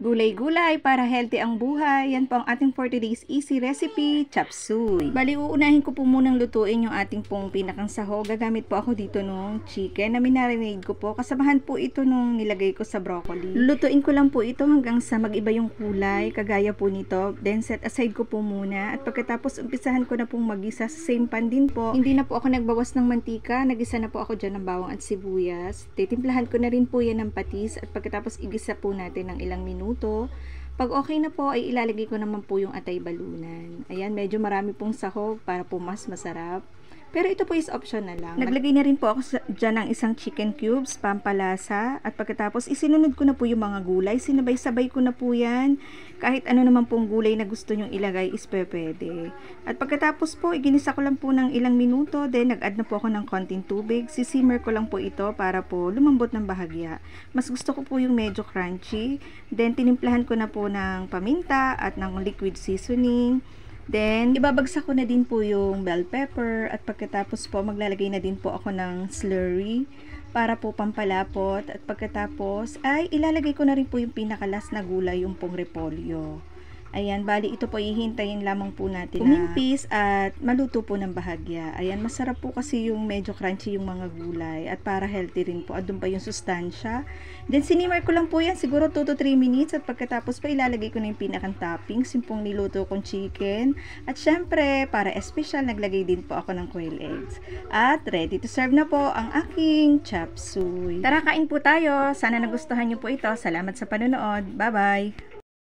Gulay-gulay para healthy ang buhay. Yan po ang ating for today's easy recipe, chop suey. Bali, uunahin ko po munang lutuin yung ating pong pinakang sahog. Gagamit po ako dito nung chicken na minarinade ko po. Kasamahan po ito nung nilagay ko sa broccoli. Lutuin ko lang po ito hanggang sa mag-iba yung kulay, kagaya po nito. Then set aside ko po muna. At pagkatapos umpisahan ko na pong magisa sa same pan din po. Hindi na po ako nagbawas ng mantika. Nagisa na po ako dyan ng bawang at sibuyas. Titimplahan ko na rin po yan ng patis. At pagkatapos igisa po natin ng ilang minuto. Pag okay na po, ay ilalagay ko naman po yung atay balunan. Ayan, medyo marami pong sahog para po mas masarap. Pero ito po is optional lang. Naglagay na rin po ako dyan ng isang chicken cubes, pampalasa. At pagkatapos, isinunod ko na po yung mga gulay. Sinabay-sabay ko na po yan. Kahit ano naman pong gulay na gusto nyong ilagay is pwede. At pagkatapos po, iginisa ko lang po ng ilang minuto. Then, nag-add na po ako ng konting tubig. Sisimmer ko lang po ito para po lumambot ng bahagya. Mas gusto ko po yung medyo crunchy. Then, tinimplahan ko na po ng paminta at ng liquid seasoning. Then, ibabagsak ko na din po yung bell pepper at pagkatapos po maglalagay na din po ako ng slurry para po pampalapot at pagkatapos ay ilalagay ko na rin po yung pinakalas na gulay, yung pong repolyo. Ayan, bali ito po hihintayin lamang po natin umimpis at maluto po ng bahagya. Ayan, masarap po kasi yung medyo crunchy yung mga gulay at para healthy rin po. Andun pa yung sustansya. Then, sinimmer ko lang po yan siguro 2 to 3 minutes at pagkatapos pa ilalagay ko na yung pinakang toppings, yung pong niluto kong chicken. At syempre, para espesyal, naglagay din po ako ng quail eggs. At ready to serve na po ang aking chop suey. Tara, kain po tayo. Sana nagustuhan nyo po ito. Salamat sa panonood. Bye-bye!